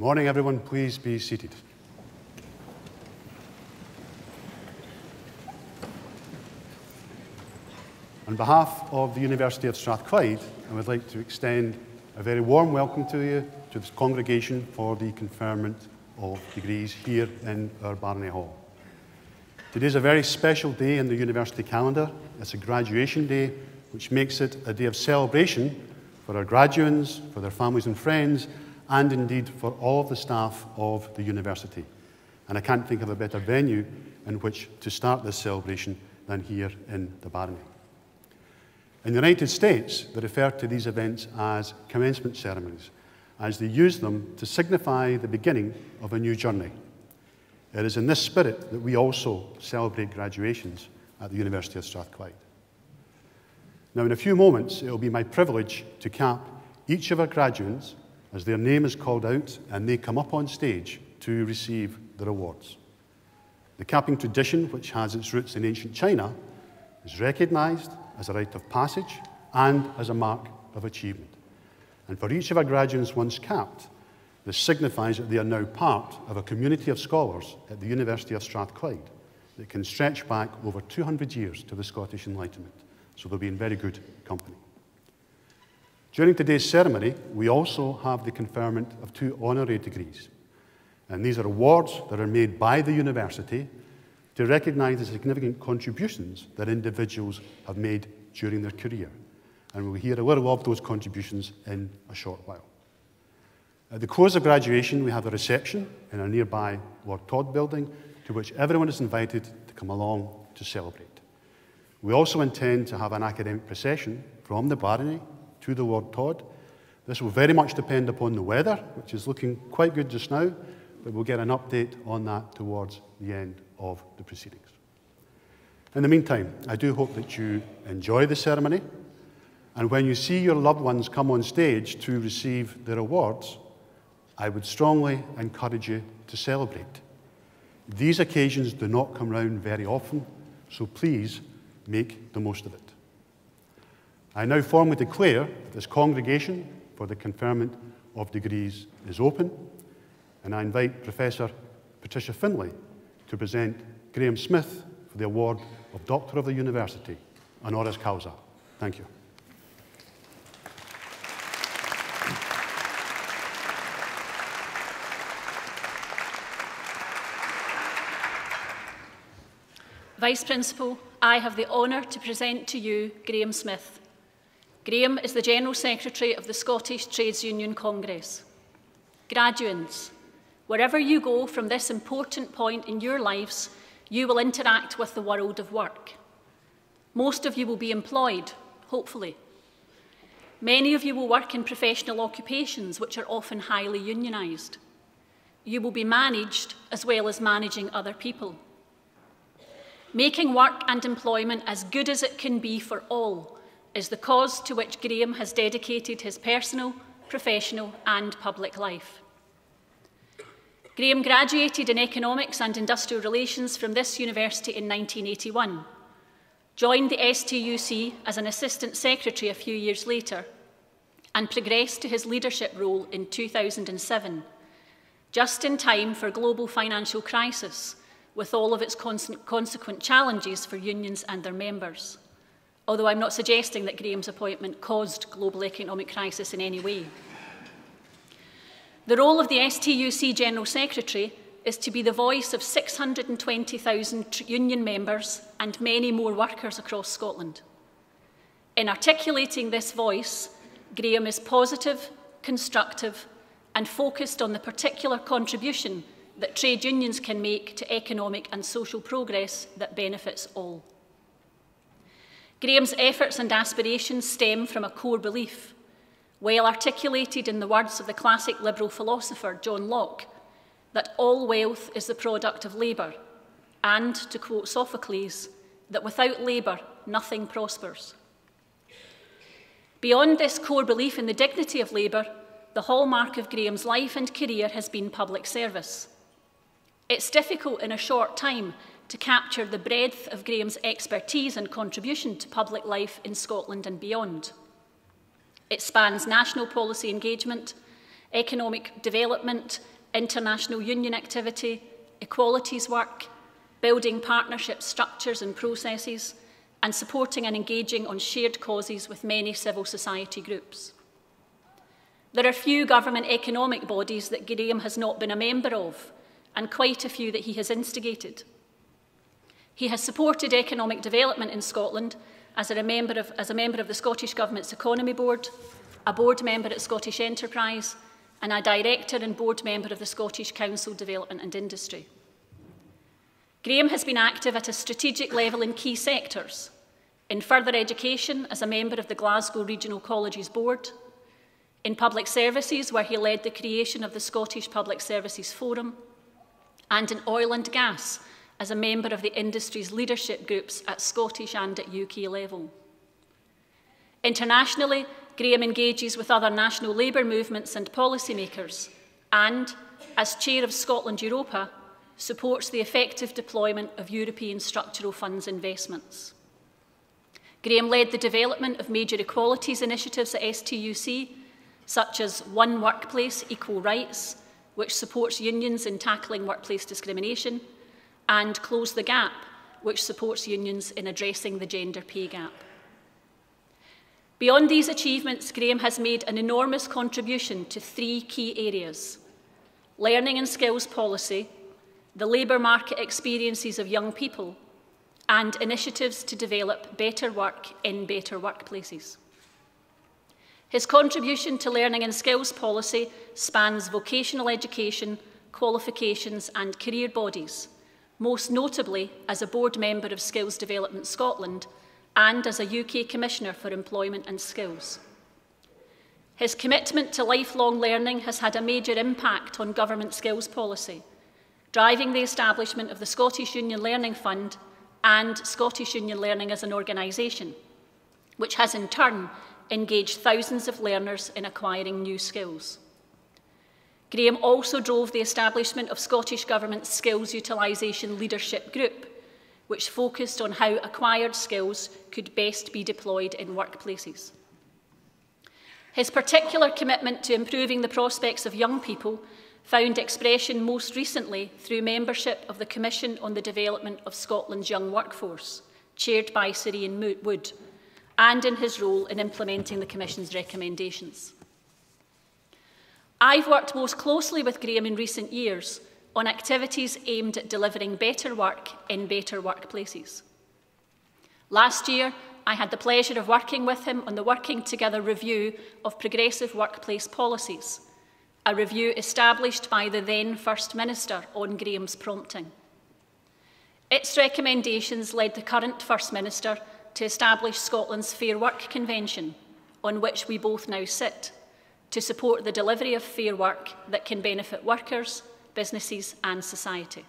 morning, everyone. Please be seated. On behalf of the University of Strathclyde, I would like to extend a very warm welcome to you, to this congregation for the conferment of degrees here in our Barony Hall. Today is a very special day in the university calendar. It's a graduation day, which makes it a day of celebration for our graduates, for their families and friends, and indeed for all of the staff of the university. And I can't think of a better venue in which to start this celebration than here in the Barony. In the United States, they refer to these events as commencement ceremonies, as they use them to signify the beginning of a new journey. It is in this spirit that we also celebrate graduations at the University of Strathclyde. Now, in a few moments, it will be my privilege to cap each of our graduates as their name is called out and they come up on stage to receive their awards. The capping tradition, which has its roots in ancient China, is recognised as a rite of passage and as a mark of achievement. And for each of our graduates once capped, this signifies that they are now part of a community of scholars at the University of Strathclyde that can stretch back over 200 years to the Scottish Enlightenment. So they'll be in very good company. During today's ceremony, we also have the conferment of 2 honorary degrees. And these are awards that are made by the university to recognise the significant contributions that individuals have made during their career. And we'll hear a little of those contributions in a short while. At the close of graduation, we have a reception in our nearby Lord Todd building, to which everyone is invited to come along to celebrate. We also intend to have an academic procession from the Barony to the Lord Todd. This will very much depend upon the weather, which is looking quite good just now, but we'll get an update on that towards the end of the proceedings. In the meantime, I do hope that you enjoy the ceremony, and when you see your loved ones come on stage to receive their awards, I would strongly encourage you to celebrate. These occasions do not come round very often, so please make the most of it. I now formally declare that this congregation for the conferment of degrees is open, and I invite Professor Patricia Finlay to present Graham Smith for the award of Doctor of the University, honoris causa. Thank you. Vice Principal, I have the honour to present to you Graham Smith. Graham is the General Secretary of the Scottish Trades Union Congress. Graduates, wherever you go from this important point in your lives, you will interact with the world of work. Most of you will be employed, hopefully. Many of you will work in professional occupations which are often highly unionised. You will be managed as well as managing other people. Making work and employment as good as it can be for all is the cause to which Graham has dedicated his personal, professional and public life. Graham graduated in Economics and Industrial Relations from this university in 1981, joined the STUC as an Assistant Secretary a few years later, and progressed to his leadership role in 2007, just in time for global financial crisis, with all of its consequent challenges for unions and their members. Although I'm not suggesting that Graham's appointment caused global economic crisis in any way. The role of the STUC General Secretary is to be the voice of 620,000 union members and many more workers across Scotland. In articulating this voice, Graham is positive, constructive, and focused on the particular contribution that trade unions can make to economic and social progress that benefits all. Graham's efforts and aspirations stem from a core belief, well articulated in the words of the classic liberal philosopher John Locke, that all wealth is the product of labour, and, to quote Sophocles, that without labour nothing prospers. Beyond this core belief in the dignity of labour, the hallmark of Graham's life and career has been public service. It's difficult in a short time to capture the breadth of Graham's expertise and contribution to public life in Scotland and beyond. It spans national policy engagement, economic development, international union activity, equalities work, building partnership structures and processes, and supporting and engaging on shared causes with many civil society groups. There are few government economic bodies that Graham has not been a member of, and quite a few that he has instigated. He has supported economic development in Scotland as a member of the Scottish Government's Economy Board, a board member at Scottish Enterprise, and a director and board member of the Scottish Council Development and Industry. Graham has been active at a strategic level in key sectors, in further education as a member of the Glasgow Regional Colleges Board, in public services where he led the creation of the Scottish Public Services Forum, and in oil and gas as a member of the industry's leadership groups at Scottish and at UK level. Internationally, Graham engages with other national labour movements and policymakers and, as Chair of Scotland Europa, supports the effective deployment of European structural funds investments. Graham led the development of major equalities initiatives at STUC, such as One Workplace, Equal Rights, which supports unions in tackling workplace discrimination, and Close the Gap, which supports unions in addressing the gender pay gap. Beyond these achievements, Graham has made an enormous contribution to three key areas: learning and skills policy, the labour market experiences of young people, and initiatives to develop better work in better workplaces. His contribution to learning and skills policy spans vocational education, qualifications and career bodies, most notably as a board member of Skills Development Scotland and as a UK Commissioner for Employment and Skills. His commitment to lifelong learning has had a major impact on government skills policy, driving the establishment of the Scottish Union Learning Fund and Scottish Union Learning as an organisation, which has in turn engaged thousands of learners in acquiring new skills. Graham also drove the establishment of Scottish Government's Skills Utilisation Leadership Group, which focused on how acquired skills could best be deployed in workplaces. His particular commitment to improving the prospects of young people found expression most recently through membership of the Commission on the Development of Scotland's Young Workforce, chaired by Sir Ian Wood, and in his role in implementing the Commission's recommendations. I've worked most closely with Graham in recent years on activities aimed at delivering better work in better workplaces. Last year, I had the pleasure of working with him on the Working Together review of progressive workplace policies, a review established by the then First Minister on Graham's prompting. Its recommendations led the current First Minister to establish Scotland's Fair Work Convention, on which we both now sit, to support the delivery of fair work that can benefit workers, businesses and society.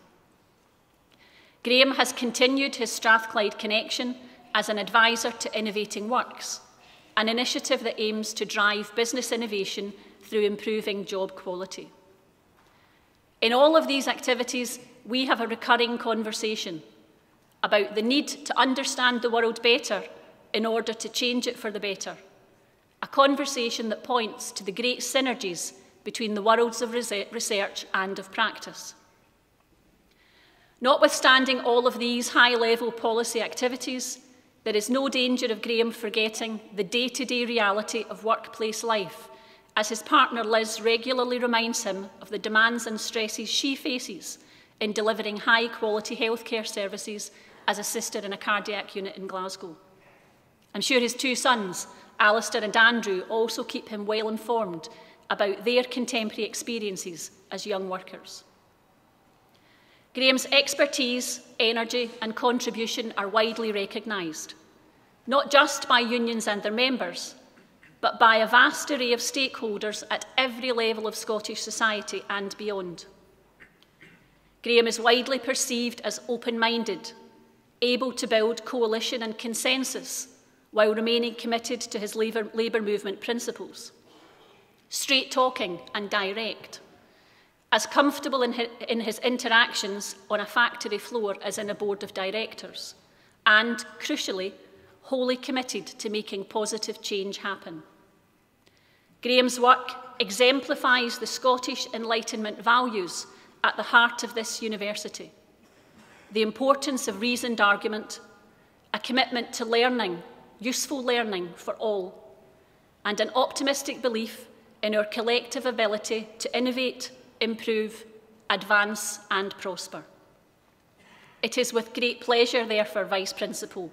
Graham has continued his Strathclyde connection as an advisor to Innovating Works, an initiative that aims to drive business innovation through improving job quality. In all of these activities, we have a recurring conversation about the need to understand the world better in order to change it for the better, a conversation that points to the great synergies between the worlds of research and of practice. Notwithstanding all of these high-level policy activities, there is no danger of Graham forgetting the day-to-day reality of workplace life, as his partner Liz regularly reminds him of the demands and stresses she faces in delivering high-quality healthcare services as a sister in a cardiac unit in Glasgow. I'm sure his two sons, Alistair and Andrew, also keep him well informed about their contemporary experiences as young workers. Graham's expertise, energy and contribution are widely recognised, not just by unions and their members, but by a vast array of stakeholders at every level of Scottish society and beyond. Graham is widely perceived as open-minded, able to build coalition and consensus while remaining committed to his labour movement principles, straight-talking and direct, as comfortable in his interactions on a factory floor as in a board of directors, and, crucially, wholly committed to making positive change happen. Graham's work exemplifies the Scottish Enlightenment values at the heart of this university. The importance of reasoned argument, a commitment to learning, useful learning for all, and an optimistic belief in our collective ability to innovate, improve, advance and prosper. It is with great pleasure, therefore, Vice Principal,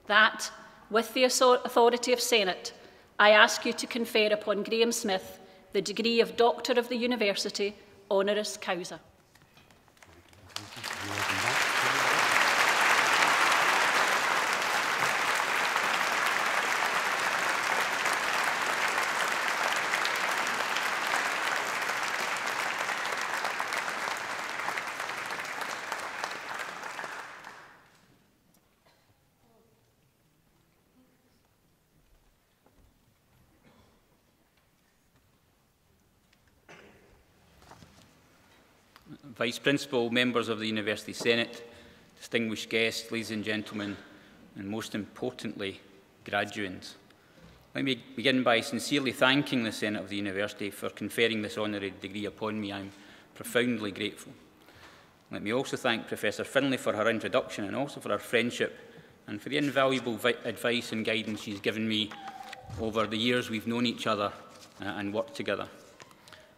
that, with the authority of Senate, I ask you to confer upon Graham Smith the degree of Doctor of the University, honoris causa. Vice Principal, members of the University Senate, distinguished guests, ladies and gentlemen, and most importantly, graduates. Let me begin by sincerely thanking the Senate of the University for conferring this honorary degree upon me. I'm profoundly grateful. Let me also thank Professor Finlay for her introduction and also for her friendship and for the invaluable advice and guidance she's given me over the years we've known each other and worked together.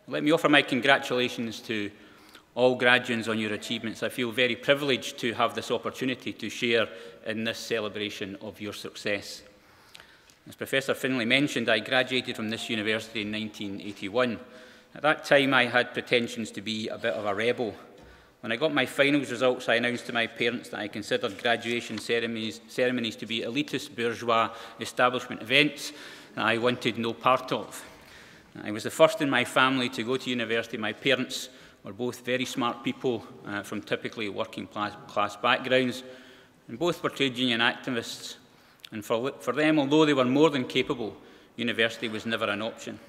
Let me offer my congratulations to all graduates on your achievements. I feel very privileged to have this opportunity to share in this celebration of your success. As Professor Finlay mentioned, I graduated from this university in 1981. At that time, I had pretensions to be a bit of a rebel. When I got my finals results, I announced to my parents that I considered graduation ceremonies to be elitist bourgeois establishment events that I wanted no part of. I was the first in my family to go to university. My parents were both very smart people from typically working class backgrounds, and both were trade union activists. And for them, although they were more than capable, university was never an option.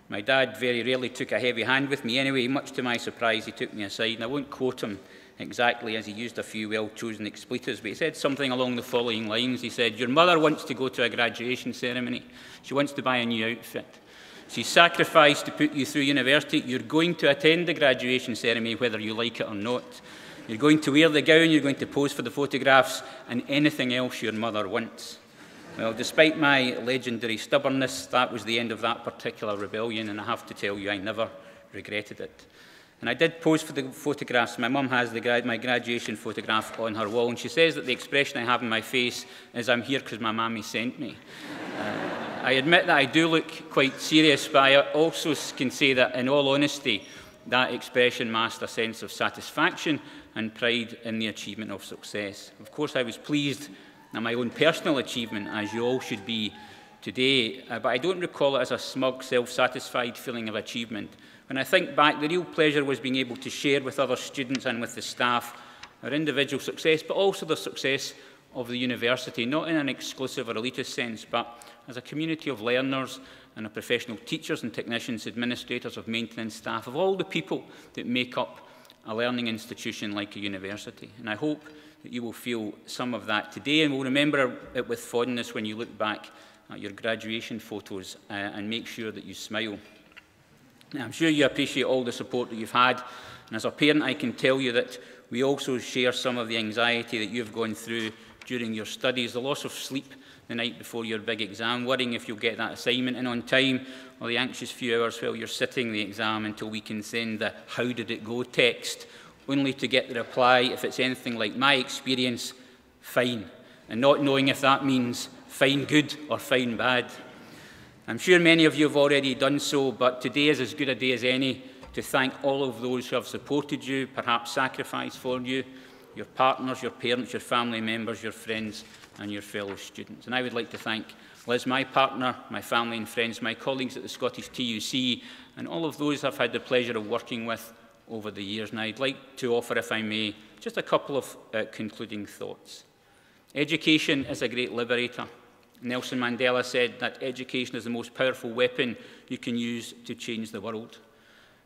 My dad very rarely took a heavy hand with me anyway. Much to my surprise, he took me aside, and I won't quote him exactly as he used a few well-chosen expletives, but he said something along the following lines. He said, "Your mother wants to go to a graduation ceremony. She wants to buy a new outfit. She's sacrificed to put you through university. You're going to attend the graduation ceremony whether you like it or not. You're going to wear the gown, you're going to pose for the photographs, and anything else your mother wants." Well, despite my legendary stubbornness, that was the end of that particular rebellion, and I have to tell you, I never regretted it. And I did pose for the photographs. My mum has my graduation photograph on her wall, and she says that the expression I have in my face is, "I'm here because my mammy sent me." I admit that I do look quite serious, but I also can say that, in all honesty, that expression masked a sense of satisfaction and pride in the achievement of success. Of course, I was pleased at my own personal achievement, as you all should be today, but I don't recall it as a smug, self-satisfied feeling of achievement. When I think back, the real pleasure was being able to share with other students and with the staff our individual success, but also the success of the university, not in an exclusive or elitist sense, but as a community of learners and of professional teachers and technicians, administrators, of maintenance staff, of all the people that make up a learning institution like a university. And I hope that you will feel some of that today and will remember it with fondness when you look back at your graduation photos and make sure that you smile. Now, I'm sure you appreciate all the support that you've had, and as a parent I can tell you that we also share some of the anxiety that you've gone through during your studies, the loss of sleep the night before your big exam, worrying if you'll get that assignment in on time, or the anxious few hours while you're sitting the exam until we can send the "how did it go" text, only to get the reply, if it's anything like my experience, "fine," and not knowing if that means fine good or fine bad. I'm sure many of you have already done so, but today is as good a day as any to thank all of those who have supported you, perhaps sacrificed for you, your partners, your parents, your family members, your friends, and your fellow students. And I would like to thank Liz, my partner, my family and friends, my colleagues at the Scottish TUC, and all of those I've had the pleasure of working with over the years. And I'd like to offer, if I may, just a couple of concluding thoughts. Education is a great liberator. Nelson Mandela said that education is the most powerful weapon you can use to change the world.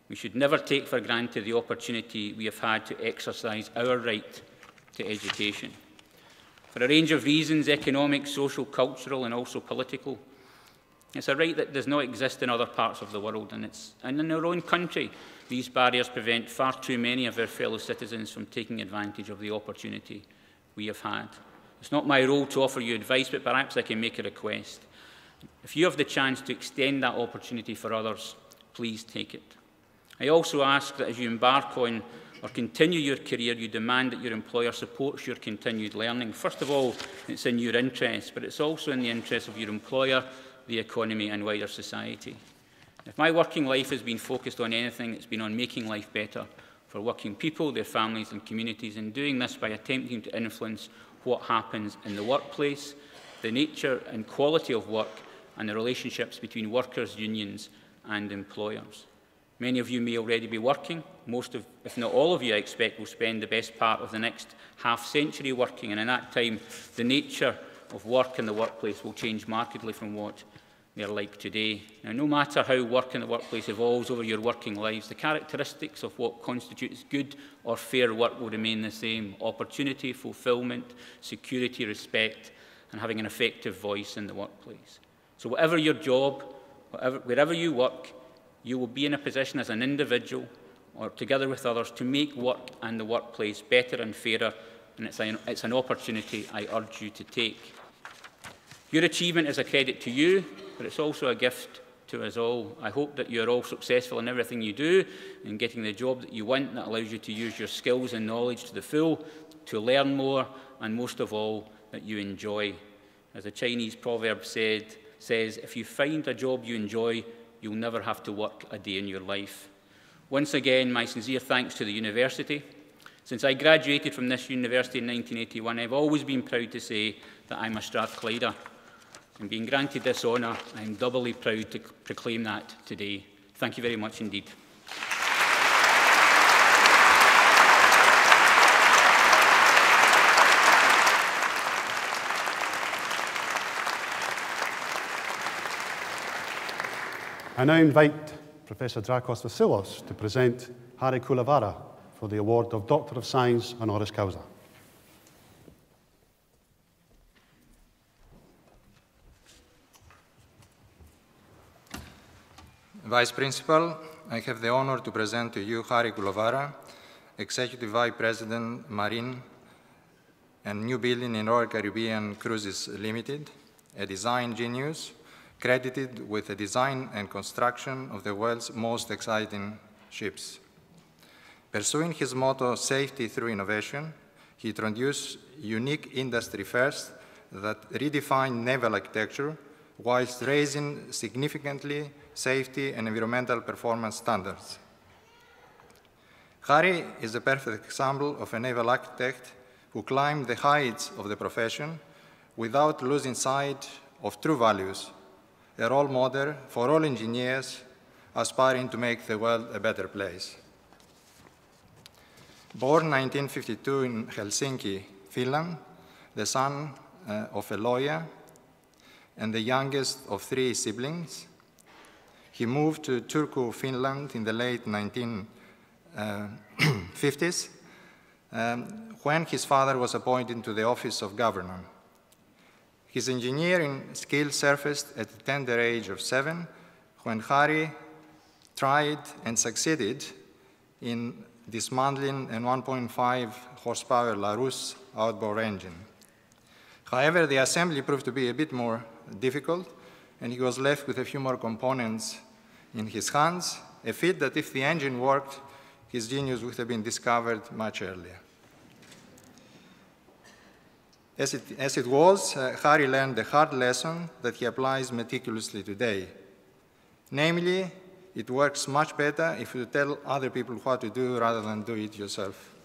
We should never take for granted the opportunity we have had to exercise our right to education. For a range of reasons, economic, social, cultural, and also political, It's a right that does not exist in other parts of the world, and in our own country, these barriers prevent far too many of our fellow citizens from taking advantage of the opportunity we have had. It's not my role to offer you advice, but perhaps I can make a request. If you have the chance to extend that opportunity for others, please take it. I also ask that as you embark on or continue your career, you demand that your employer supports your continued learning. First of all, it's in your interest, but it's also in the interest of your employer, the economy and wider society. If my working life has been focused on anything, it's been on making life better for working people, their families and communities, and doing this by attempting to influence what happens in the workplace, the nature and quality of work, and the relationships between workers, unions and employers. Many of you may already be working. Most of, if not all of you, I expect, will spend the best part of the next half-century working, and in that time, the nature of work in the workplace will change markedly from what they're like today. Now, no matter how work in the workplace evolves over your working lives, the characteristics of what constitutes good or fair work will remain the same: opportunity, fulfilment, security, respect, and having an effective voice in the workplace. So whatever your job, wherever you work, you will be in a position as an individual or together with others to make work and the workplace better and fairer, and it's an opportunity I urge you to take. Your achievement is a credit to you, but it's also a gift to us all. I hope that you're all successful in everything you do and getting the job that you want that allows you to use your skills and knowledge to the full, to learn more, and most of all, that you enjoy. As a Chinese proverb says, if you find a job you enjoy, you'll never have to work a day in your life. Once again, my sincere thanks to the university. Since I graduated from this university in 1981, I've always been proud to say that I'm a Strathclyder. And being granted this honour, I'm doubly proud to proclaim that today. Thank you very much indeed. I now invite Professor Dragos Vassilos to present Harry Koulavara for the award of Doctor of Science honoris causa. Vice Principal, I have the honor to present to you Harry Koulavara, Executive Vice President, Marine and New Building in Royal Caribbean Cruises Limited, a design genius credited with the design and construction of the world's most exciting ships. Pursuing his motto, safety through innovation, he introduced unique industry firsts that redefined naval architecture whilst raising significantly safety and environmental performance standards. Harry is a perfect example of a naval architect who climbed the heights of the profession without losing sight of true values, a role model for all engineers aspiring to make the world a better place. Born 1952 in Helsinki, Finland, the son of a lawyer and the youngest of 3 siblings, he moved to Turku, Finland in the late 1950s when his father was appointed to the office of governor. His engineering skills surfaced at the tender age of 7 when Harry tried and succeeded in dismantling a 1.5 horsepower Larousse outboard engine. However, the assembly proved to be a bit more difficult, and he was left with a few more components in his hands, a feat that if the engine worked, his genius would have been discovered much earlier. As it was, Harry learned the hard lesson that he applies meticulously today. Namely, it works much better if you tell other people what to do rather than do it yourself.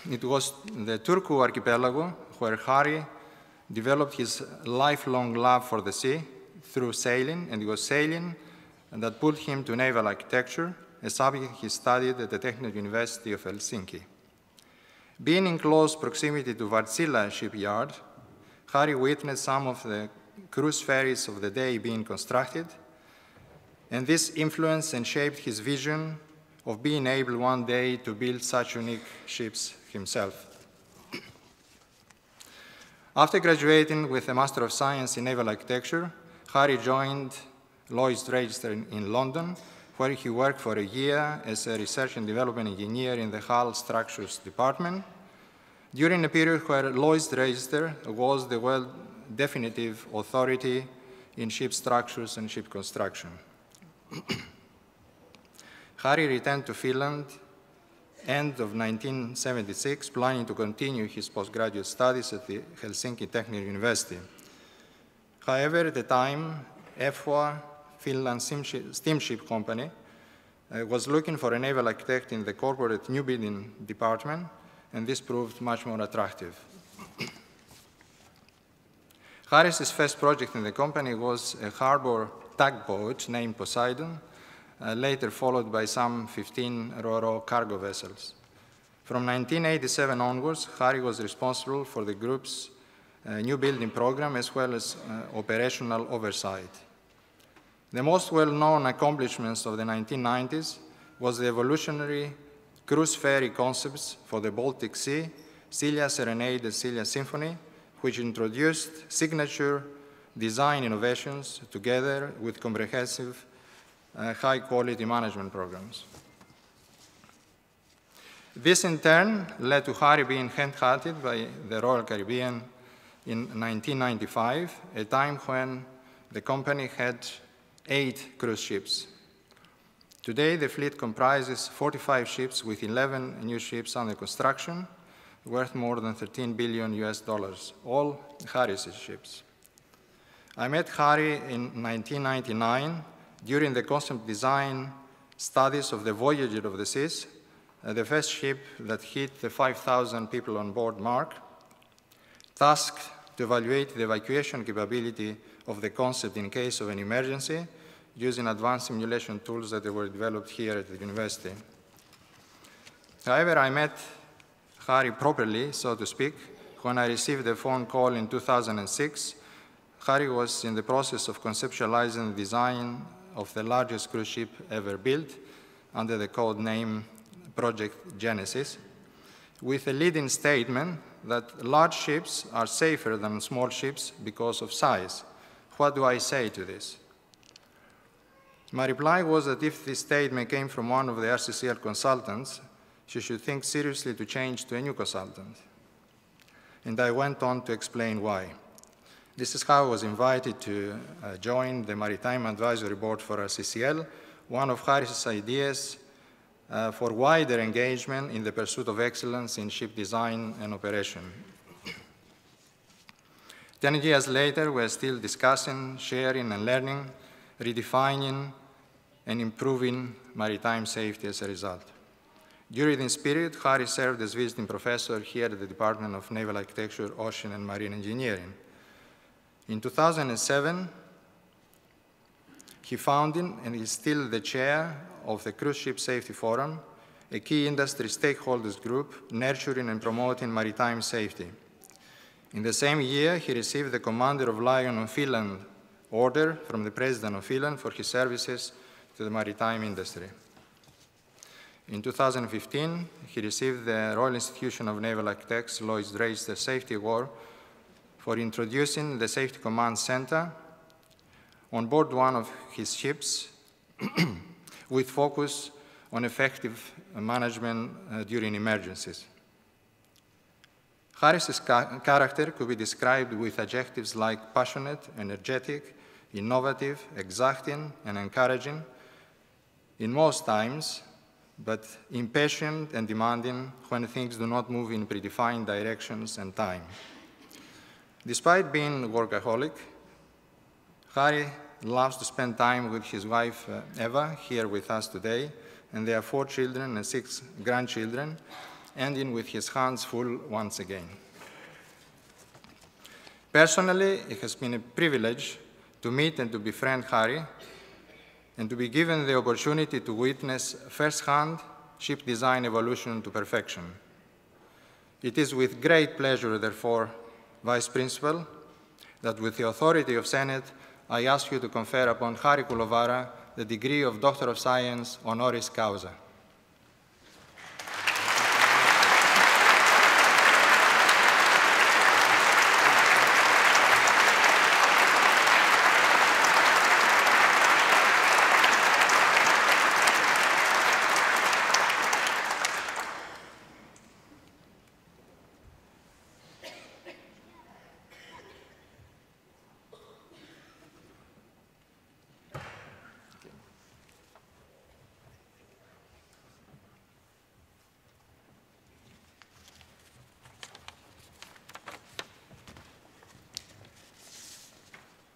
It was the Turku archipelago where Harry developed his lifelong love for the sea through sailing, and it was sailing that pulled him to naval architecture, a subject he studied at the Technical University of Helsinki. Being in close proximity to Wärtsilä shipyard, Harry witnessed some of the cruise ferries of the day being constructed, and this influenced and shaped his vision of being able one day to build such unique ships himself. After graduating with a Master of Science in Naval Architecture, Harry joined Lloyd's Register in London, where he worked for a year as a research and development engineer in the Hull Structures Department, during a period where Lloyd's Register was the world definitive authority in ship structures and ship construction. Harry returned to Finland end of 1976, planning to continue his postgraduate studies at the Helsinki Technical University. However, at the time, FOA, Finland's steamship company, was looking for a naval architect in the corporate new building department, and this proved much more attractive. Harris's first project in the company was a harbor tugboat named Poseidon, later followed by some 15 ro-ro cargo vessels. From 1987 onwards, Harry was responsible for the group's new building program as well as operational oversight. The most well-known accomplishments of the 1990s was the evolutionary cruise ferry concepts for the Baltic Sea, Silja Serenade and Silja Symphony, which introduced signature design innovations together with comprehensive high-quality management programs. This, in turn, led to Harry being handhunted by the Royal Caribbean in 1995, a time when the company had 8 cruise ships. Today, the fleet comprises 45 ships with 11 new ships under construction, worth more than $13 billion US, all Harry's ships. I met Harry in 1999 during the concept design studies of the Voyager of the Seas, the first ship that hit the 5,000 people on board mark, tasked to evaluate the evacuation capability of the concept in case of an emergency using advanced simulation tools that were developed here at the university. However, I met Harry properly, so to speak, when I received a phone call in 2006. Harry was in the process of conceptualizing the design of the largest cruise ship ever built under the code name Project Genesis, with a leading statement that large ships are safer than small ships because of size. What do I say to this? My reply was that if this statement came from one of the RCCL consultants, she should think seriously to change to a new consultant. And I went on to explain why. This is how I was invited to join the Maritime Advisory Board for RCCL, one of Harris's ideas for wider engagement in the pursuit of excellence in ship design and operation. 10 years later, we're still discussing, sharing, and learning, redefining, and improving maritime safety as a result. During this period, Harry served as visiting professor here at the Department of Naval Architecture, Ocean and Marine Engineering. In 2007, he founded and is still the chair of the Cruise Ship Safety Forum, a key industry stakeholders group nurturing and promoting maritime safety. In the same year, he received the Commander of Lion of Finland order from the President of Finland for his services to the maritime industry. In 2015, he received the Royal Institution of Naval Architects Lloyd's Register Safety Award for introducing the Safety Command Center on board one of his ships with focus on effective management during emergencies. Harris's character could be described with adjectives like passionate, energetic, innovative, exacting, and encouraging in most times, but impatient and demanding when things do not move in predefined directions and time. Despite being a workaholic, Harry loves to spend time with his wife, Eva, here with us today, and they have 4 children and 6 grandchildren, ending with his hands full once again. Personally, it has been a privilege to meet and to befriend Harry, and to be given the opportunity to witness firsthand ship design evolution to perfection. It is with great pleasure, therefore, Vice Principal, that with the authority of Senate, I ask you to confer upon Harry Koulovara the degree of Doctor of Science honoris causa.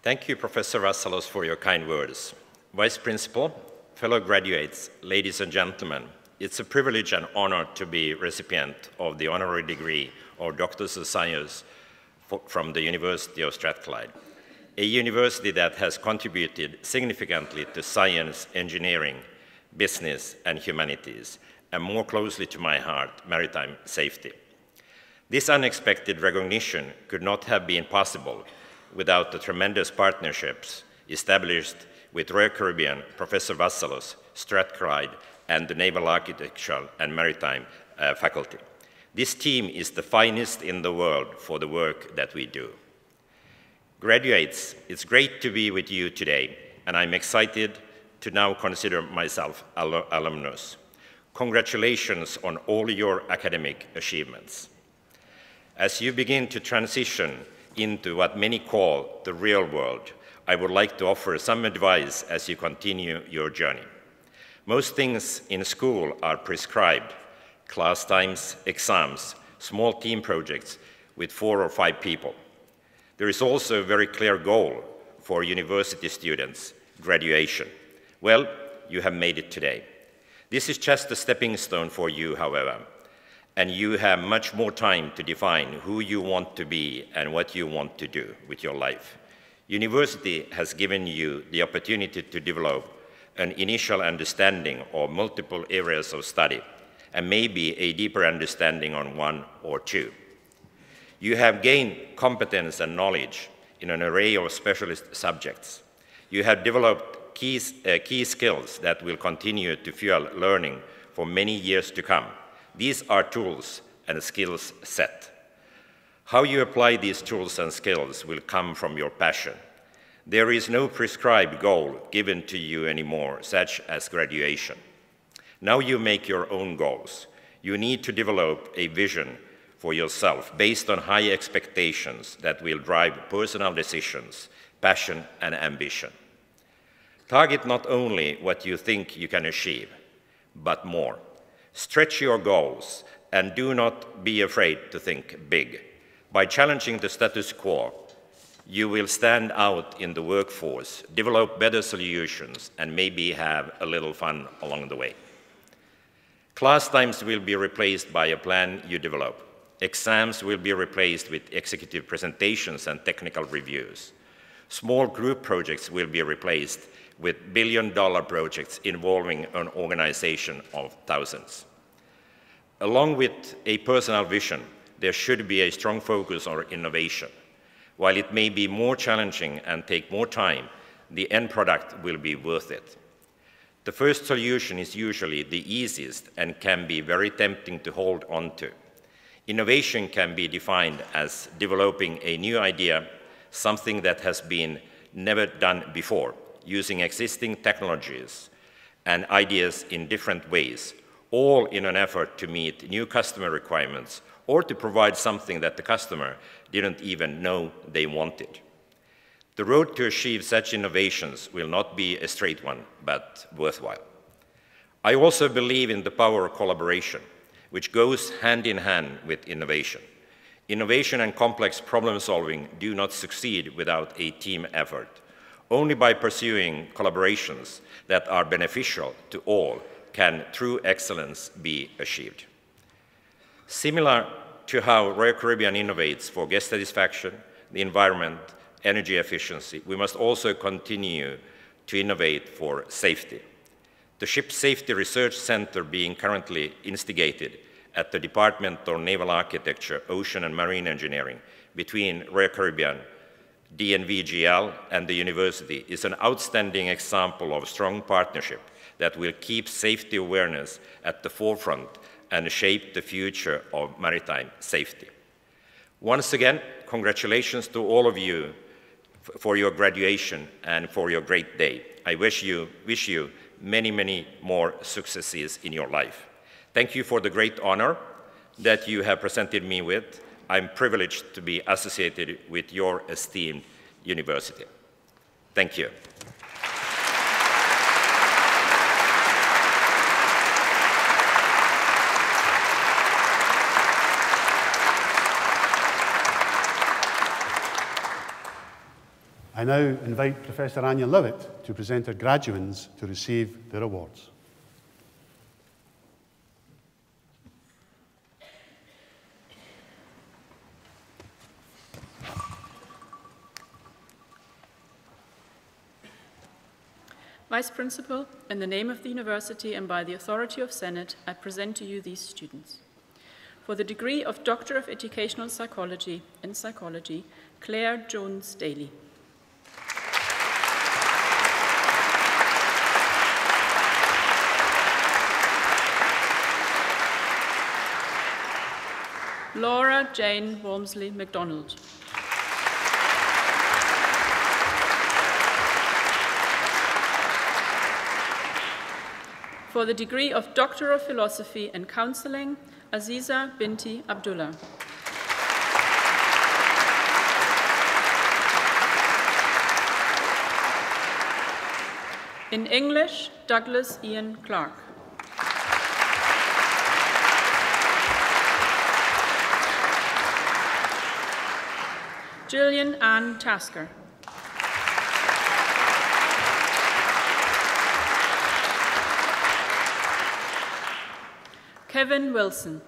Thank you, Professor Vassalos, for your kind words. Vice Principal, fellow graduates, ladies and gentlemen, it's a privilege and honor to be recipient of the honorary degree of Doctors of Science from the University of Strathclyde, a university that has contributed significantly to science, engineering, business, and humanities, and more closely to my heart, maritime safety. This unexpected recognition could not have been possible without the tremendous partnerships established with Royal Caribbean, Professor Vassalos, Strathclyde, and the Naval Architectural and Maritime faculty. This team is the finest in the world for the work that we do. Graduates, it's great to be with you today, and I'm excited to now consider myself alumnus. Congratulations on all your academic achievements. As you begin to transition into what many call the real world, I would like to offer some advice as you continue your journey. Most things in school are prescribed: class times, exams, small team projects with 4 or 5 people. There is also a very clear goal for university students: graduation. Well, you have made it today. This is just a stepping stone for you, however, and you have much more time to define who you want to be and what you want to do with your life. University has given you the opportunity to develop an initial understanding of multiple areas of study, and maybe a deeper understanding on 1 or 2. You have gained competence and knowledge in an array of specialist subjects. You have developed key skills that will continue to fuel learning for many years to come. These are tools and skills set. How you apply these tools and skills will come from your passion. There is no prescribed goal given to you anymore, such as graduation. Now you make your own goals. You need to develop a vision for yourself based on high expectations that will drive personal decisions, passion, and ambition. Target not only what you think you can achieve, but more. Stretch your goals and do not be afraid to think big. By challenging the status quo, you will stand out in the workforce, develop better solutions, and maybe have a little fun along the way. Class times will be replaced by a plan you develop. Exams will be replaced with executive presentations and technical reviews. Small group projects will be replaced with billion-dollar projects involving an organization of thousands. Along with a personal vision, there should be a strong focus on innovation. While it may be more challenging and take more time, the end product will be worth it. The first solution is usually the easiest and can be very tempting to hold on to. Innovation can be defined as developing a new idea, something that has been never done before, using existing technologies and ideas in different ways, all in an effort to meet new customer requirements or to provide something that the customer didn't even know they wanted. The road to achieve such innovations will not be a straight one, but worthwhile. I also believe in the power of collaboration, which goes hand in hand with innovation. Innovation and complex problem solving do not succeed without a team effort. Only by pursuing collaborations that are beneficial to all can true excellence be achieved. Similar to how Royal Caribbean innovates for guest satisfaction, the environment, energy efficiency, we must also continue to innovate for safety. The Ship Safety Research Center being currently instigated at the Department of Naval Architecture, Ocean and Marine Engineering between Royal Caribbean, DNVGL, and the university is an outstanding example of strong partnership that will keep safety awareness at the forefront and shape the future of maritime safety. Once again, congratulations to all of you for your graduation and for your great day. I wish you many, many more successes in your life. Thank you for the great honor that you have presented me with. I'm privileged to be associated with your esteemed university. Thank you. I now invite Professor Anya Levitt to present her graduands to receive their awards. Vice Principal, in the name of the University and by the authority of Senate, I present to you these students. For the degree of Doctor of Educational Psychology in Psychology, Claire Jones Daly. Laura Jane Walmsley MacDonald. For the degree of Doctor of Philosophy in Counseling, Aziza Binti Abdullah. In English, Douglas Ian Clark. Gillian Ann Tasker. Kevin Wilson.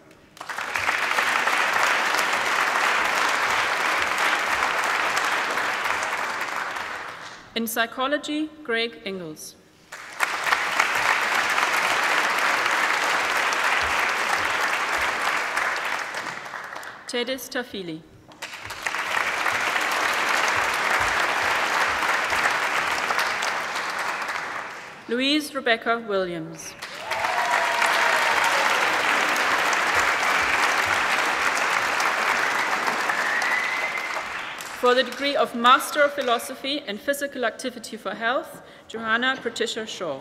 In Psychology, Greg Ingalls. Tedis Tafili. Louise Rebecca Williams. For the degree of Master of Philosophy in Physical Activity for Health, Johanna Patricia Shaw.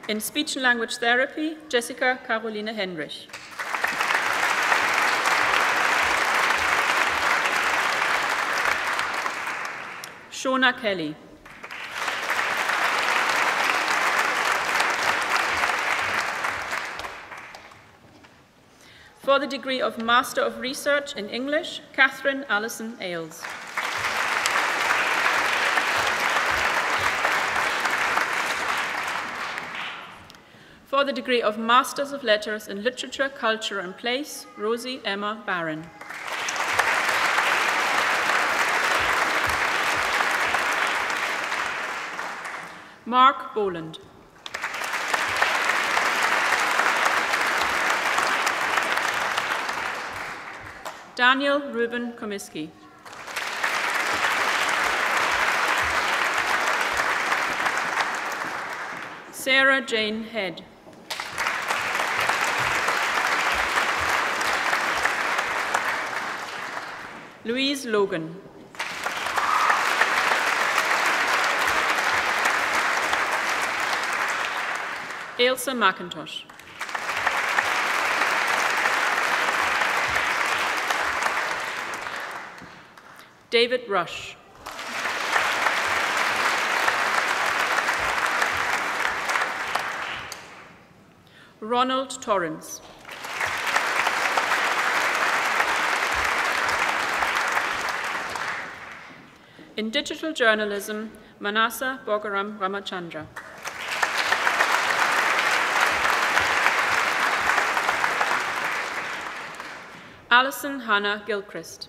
In Speech and Language Therapy, Jessica Caroline Henrich. Shona Kelly. For the degree of Master of Research in English, Catherine Allison Ailes. For the degree of Masters of Letters in Literature, Culture and Place, Rosie Emma Barron. Mark Boland. Daniel Ruben Komisky. Sarah Jane Head. Louise Logan. Ailsa McIntosh. David Rush. Ronald Torrance. In Digital Journalism, Manasa Bogaram Ramachandra. Alison Hannah Gilchrist.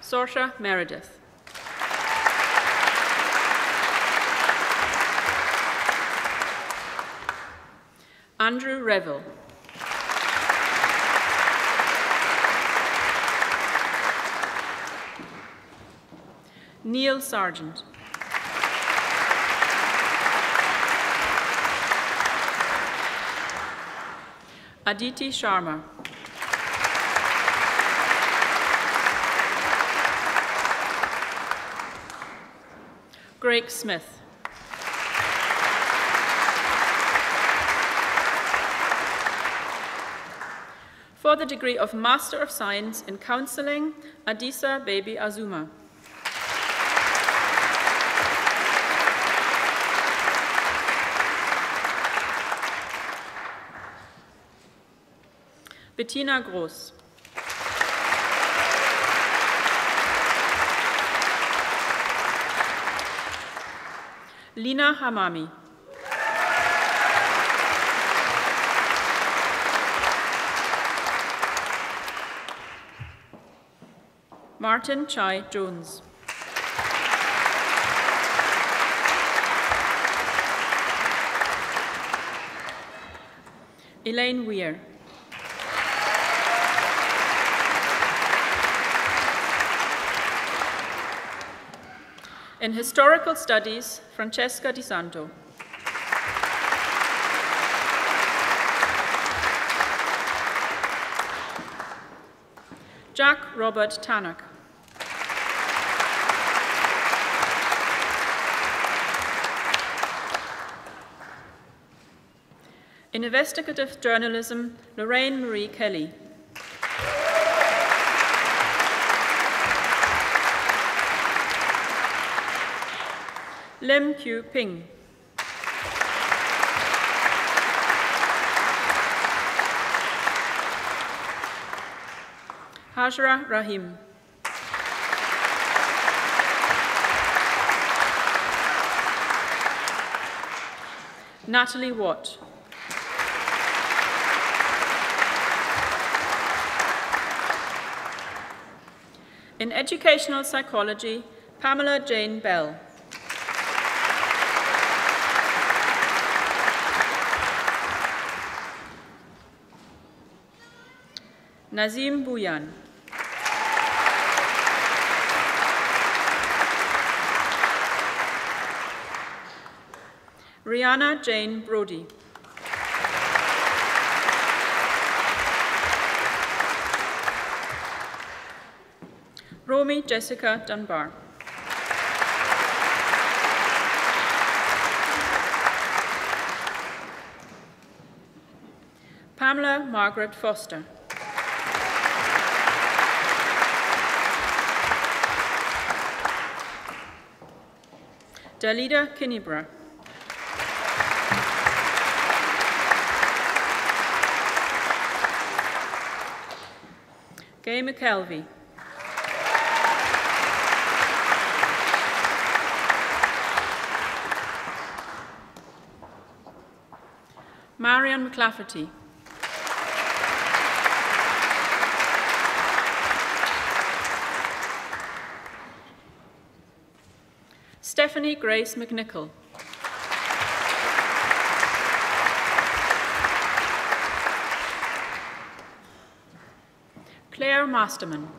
Saoirse Meredith. Andrew Revel. Neil Sargent. Aditi Sharma. Greg Smith. For the degree of Master of Science in Counseling, Adisa Baby Azuma. Bettina Groß. Lina Hamami. Martin Chai Jones. Elaine Weir. In Historical Studies, Francesca Di Santo. Jack Robert Tannock. In Investigative Journalism, Lorraine Marie Kelly. Lim Q. Ping. Hajra Rahim. Natalie Watt. In Educational Psychology, Pamela Jane Bell. Nazim Bouyan. Rihanna Jane Brody. Romy Jessica Dunbar. Pamela Margaret Foster. Dalida Kinibra. Gay McKelvey. Marion McLafferty. Stephanie Grace McNichol. Claire Masterman.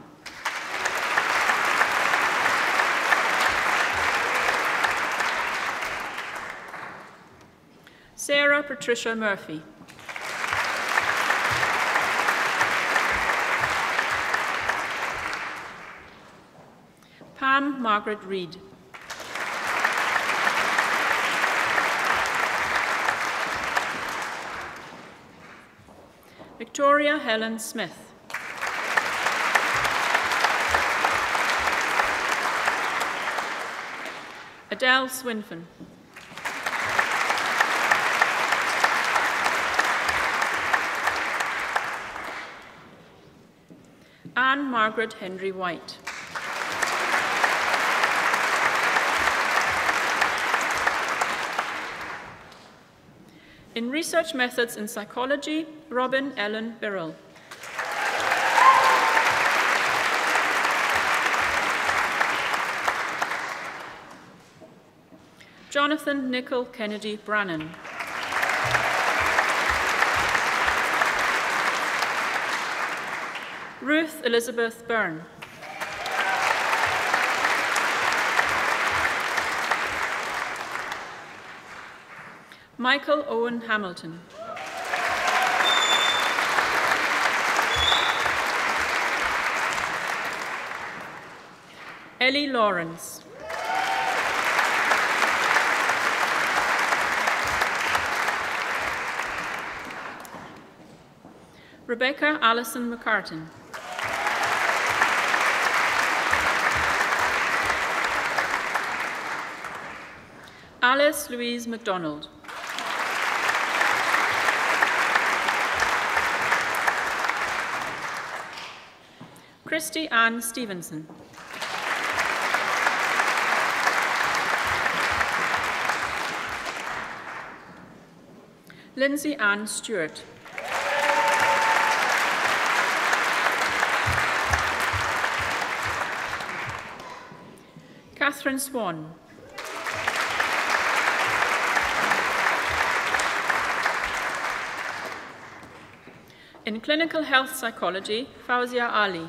Sarah Patricia Murphy. Pam Margaret Reed. Victoria Helen Smith. Adele Swinfen. Anne Margaret Henry White. In Research Methods in Psychology, Robin Ellen Birrell. Jonathan Nicol Kennedy Brannan. Ruth Elizabeth Byrne. Michael Owen Hamilton. Ellie Lawrence. Rebecca Allison McCartan. Alice Louise MacDonald. Christy Ann Stevenson. Lindsay Ann Stewart. Catherine Swan. In clinical health psychology, Fauzia Ali.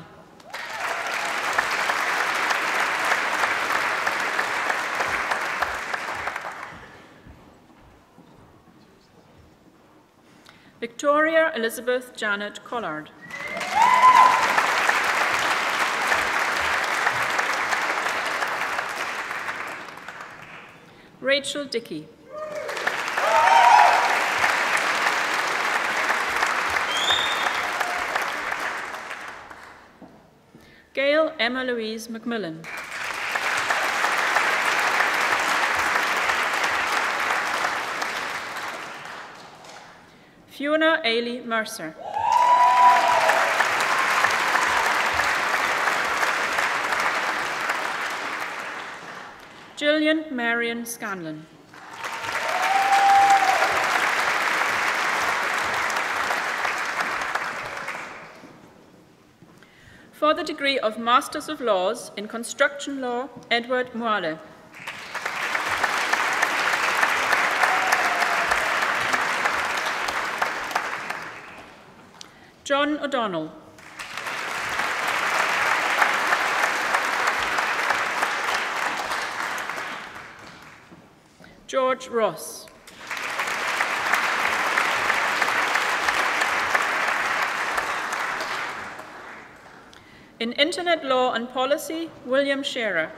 Victoria Elizabeth Janet Collard. Rachel Dickey. Gail Emma Louise McMillan. Fiona Ailey Mercer. Gillian Marion Scanlon. For the degree of Masters of Laws in Construction Law, Edward Muale. John O'Donnell. George Ross. In Internet Law and Policy, William Scherer.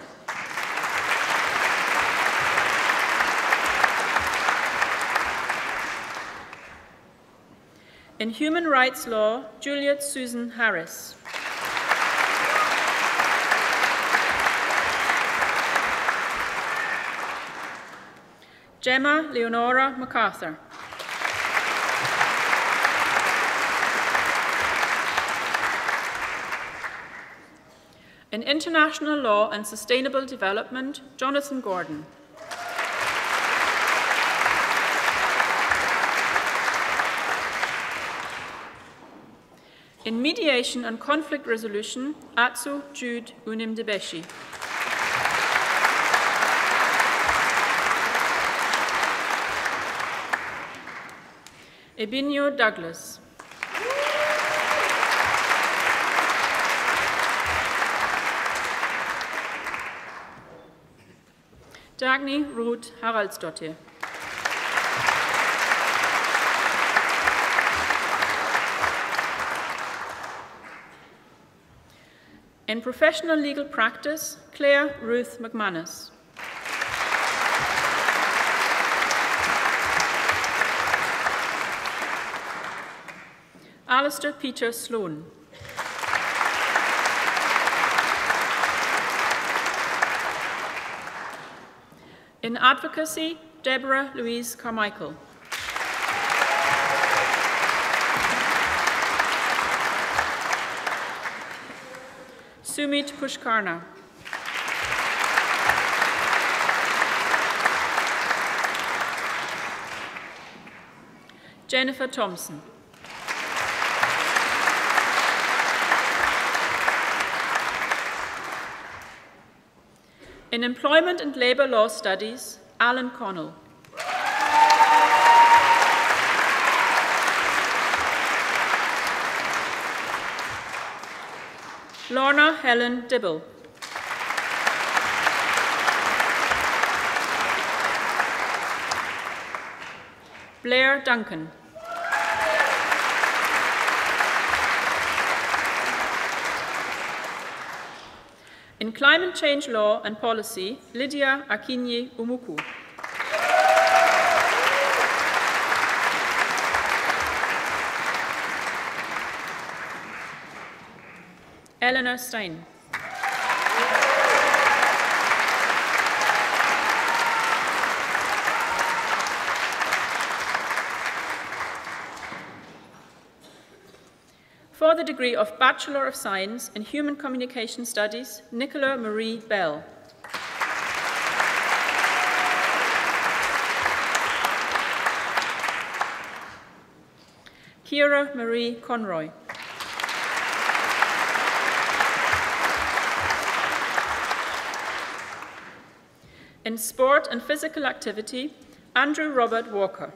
In Human Rights Law, Juliet Susan Harris. Gemma Leonora MacArthur. In International Law and Sustainable Development, Jonathan Gordon. In Mediation and Conflict Resolution, Atsu Jude Unim Debeshi. Ebinio Douglas. Dagny Ruth Haraldsdottir. In Professional Legal Practice, Claire Ruth McManus. Alistair Peter Sloan. In Advocacy, Deborah Louise Carmichael. Sumit Pushkarna. Jennifer Thompson. In Employment and Labour Law Studies, Alan Connell. Lorna Helen Dibble. Blair Duncan. In Climate Change Law and Policy, Lydia Akinyi Umuku. Eleanor Stein. For For the degree of Bachelor of Science in Human Communication Studies, Nicola Marie Bell. Kira Marie Conroy. In Sport and Physical Activity, Andrew Robert Walker.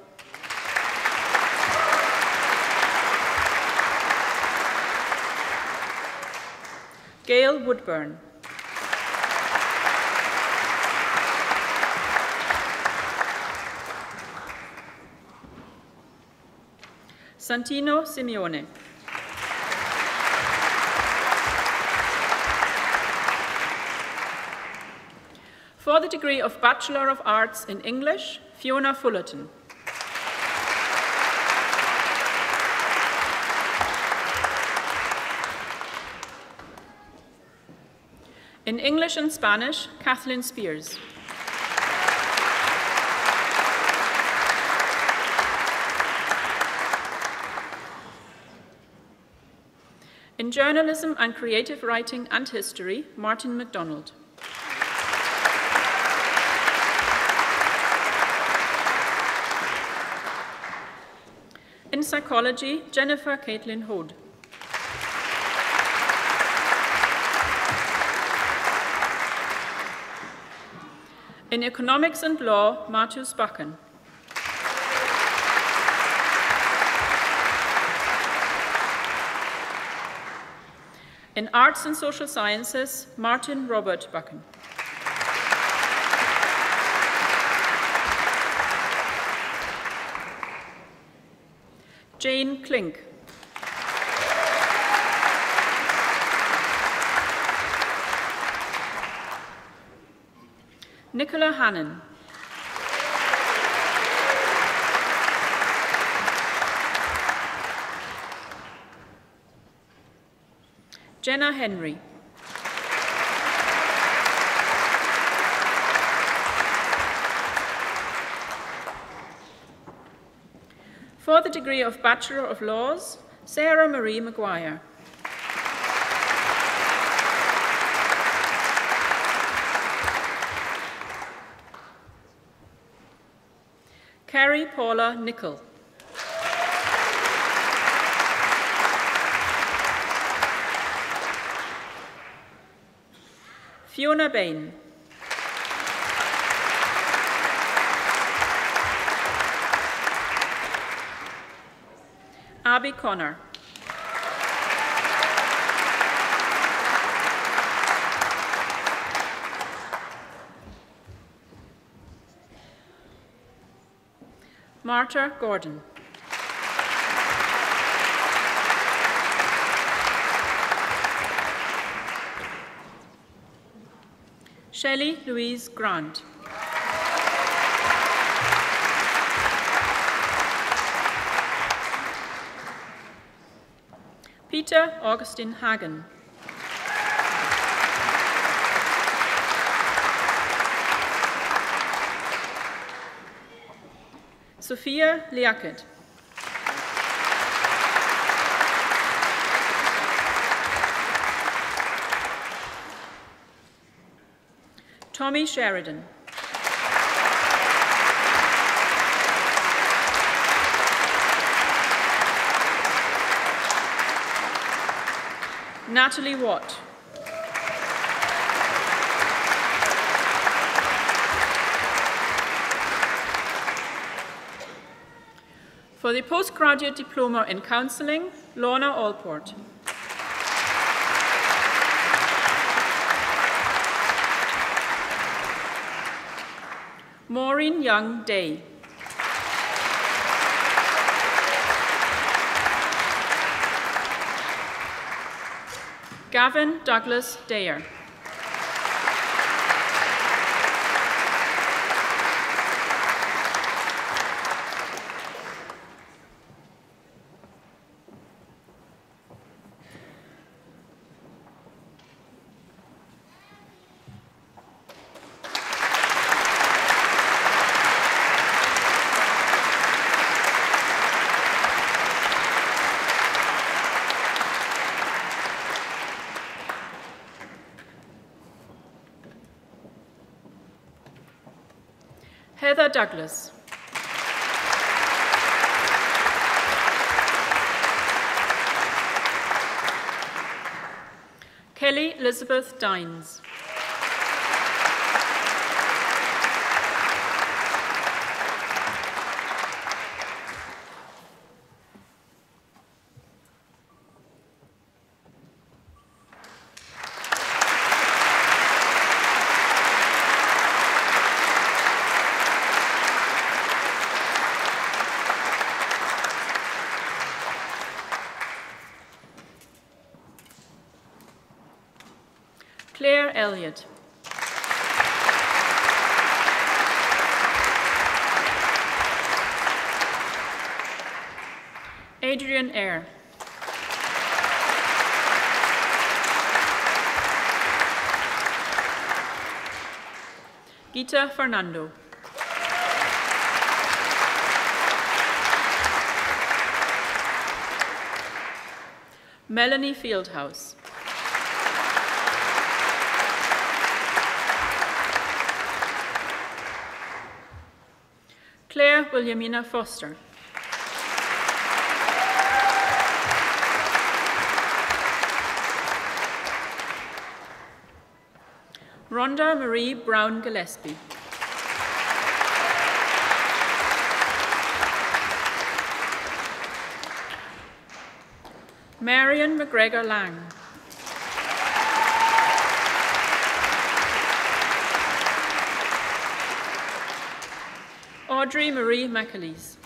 Gail Woodburn. Santino Simeone. For the degree of Bachelor of Arts in English, Fiona Fullerton. In English and Spanish, Kathleen Spears. In Journalism and Creative Writing and History, Martin MacDonald. In Psychology, Jennifer Caitlin Hode. In Economics and Law, Martus Bakken. In Arts and Social Sciences, Martin Robert Bakken. Jane Klink. Nicola Hannon. Jenna Henry. For the degree of Bachelor of Laws, Sarah Marie Maguire. Carrie Paula Nicol. Fiona Bain. Abby Connor. Marta Gordon. Shelley Louise Grant. Peter Augustin Hagen. Sophia Liackett. Tommy Sheridan. Natalie Watt. For the Postgraduate Diploma in Counselling, Lorna Allport. Maureen Young Day. Gavin Douglas Dayer. Heather Douglas. Kelly Elizabeth Dines. Claire Elliott. Adrian Eyre. Gita Fernando. Melanie Fieldhouse. Claire Williamina Foster. Rhonda Marie Brown Gillespie. Marion McGregor Lang. Audrey Marie McAleese.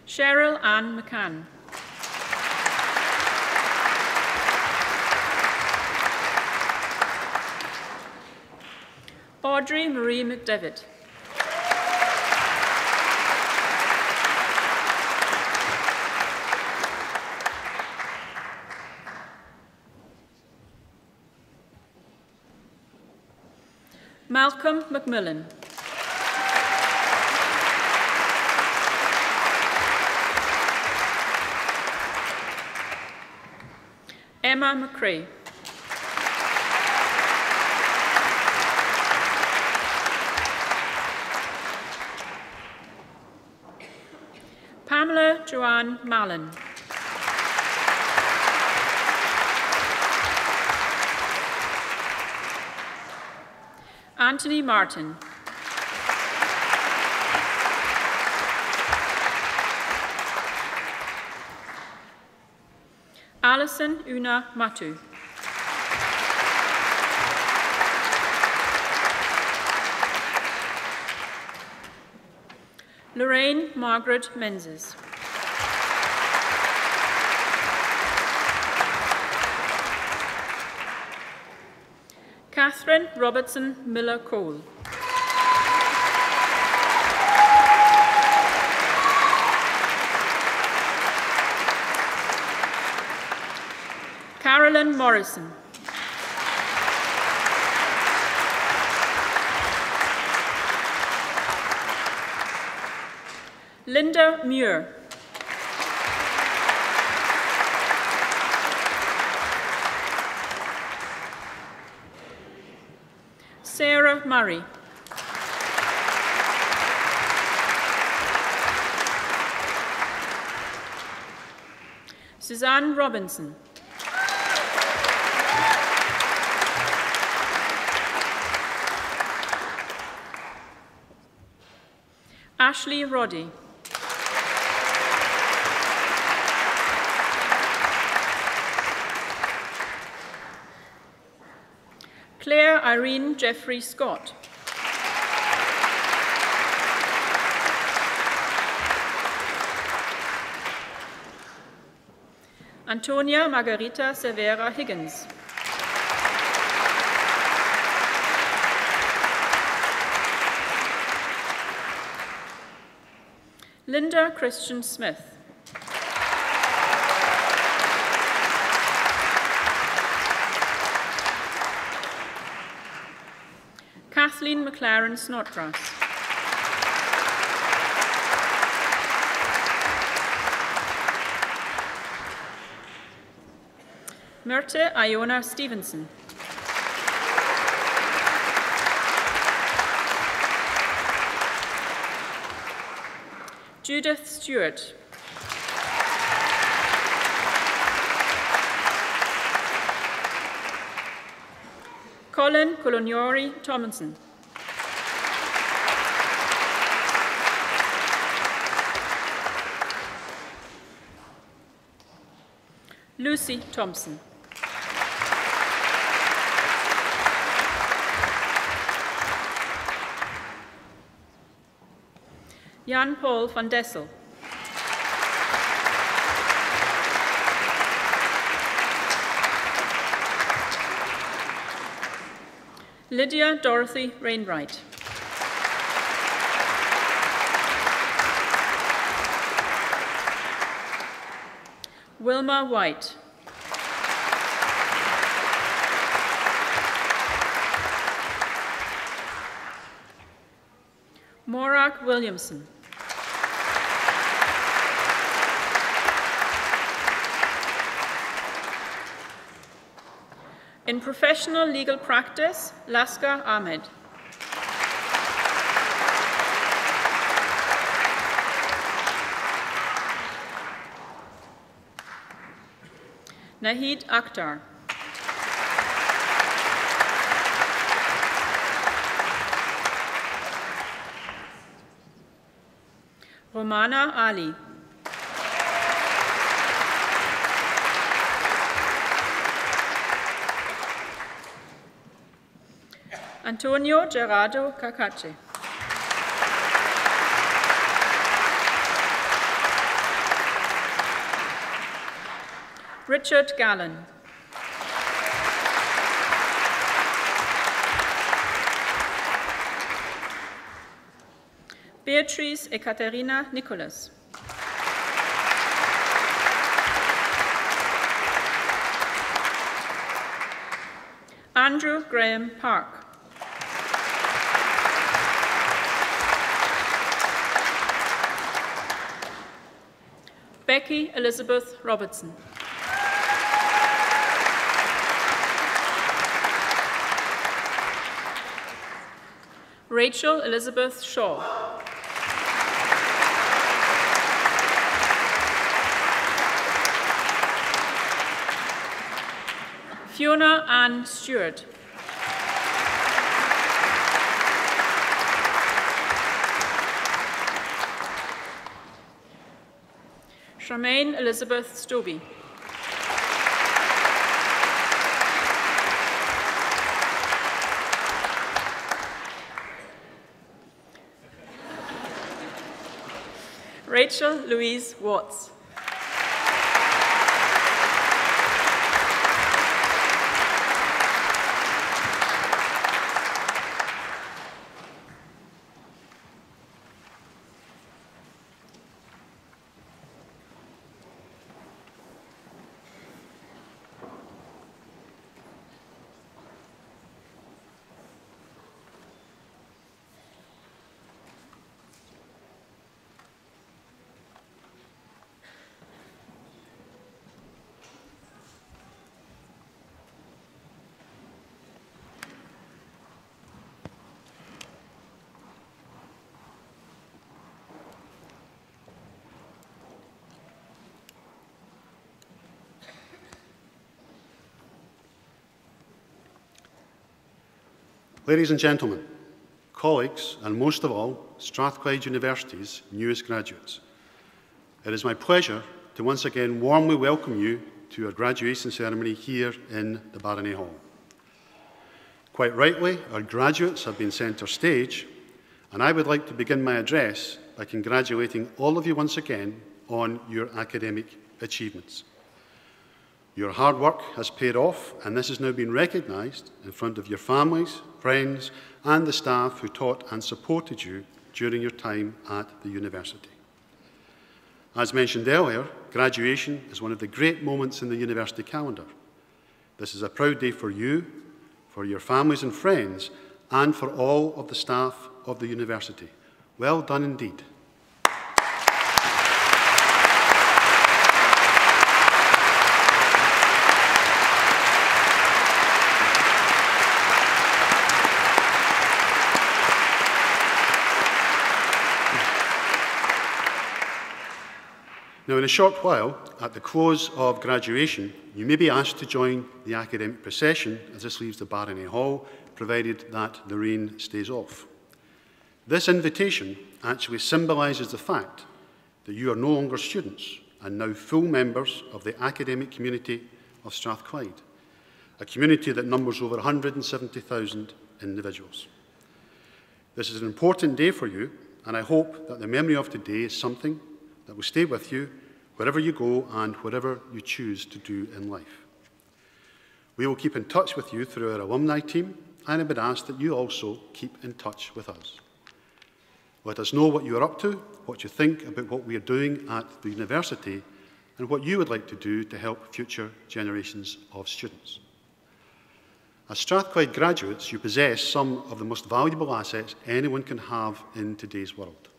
Cheryl Ann McCann. Audrey Marie McDevitt. Malcolm McMillan. Emma McCrae. Pamela Joanne Mallon. Anthony Martin. Alison Una Matu. Lorraine Margaret Menzies. Catherine Robertson Miller Cole. Carolyn Morrison. Linda Muir. Sarah Murray. Suzanne Robinson. Ashley Roddy. Claire Irene Jeffrey Scott. Antonia Margarita Severa Higgins. Linda Christian Smith. Kathleen McLaren Snodgrass. Myrte Iona Stevenson. Judith Stewart. Colin Coloniori Tomlinson. Lucy Thompson. Jan Paul van Dessel. Lydia Dorothy Rainwright. Wilma White. Morak Williamson. In professional legal practice, Laska Ahmed. Nahid Akhtar. Romana Ali. Antonio Gerardo Cacace. Richard Gallen. Beatrice Ekaterina Nicholas. Andrew Graham Park. Becky Elizabeth Robertson. Rachel Elizabeth Shaw. Fiona Ann Stewart. Charmaine Elizabeth Stobie. Rachel Louise Watts. Ladies and gentlemen, colleagues, and most of all, Strathclyde University's newest graduates, it is my pleasure to once again warmly welcome you to our graduation ceremony here in the Barony Hall. Quite rightly, our graduates have been centre stage, and I would like to begin my address by congratulating all of you once again on your academic achievements. Your hard work has paid off, and this has now been recognised in front of your families, friends, and the staff who taught and supported you during your time at the university. As mentioned earlier, graduation is one of the great moments in the university calendar. This is a proud day for you, for your families and friends, and for all of the staff of the university. Well done indeed. Now, in a short while, at the close of graduation, you may be asked to join the academic procession as this leaves the Barony Hall, provided that the rain stays off. This invitation actually symbolises the fact that you are no longer students and now full members of the academic community of Strathclyde, a community that numbers over 170,000 individuals. This is an important day for you, and I hope that the memory of today is something that will stay with you wherever you go and whatever you choose to do in life. We will keep in touch with you through our alumni team, and I would ask that you also keep in touch with us. Let us know what you are up to, what you think about what we are doing at the university, and what you would like to do to help future generations of students. As Strathclyde graduates, you possess some of the most valuable assets anyone can have in today's world.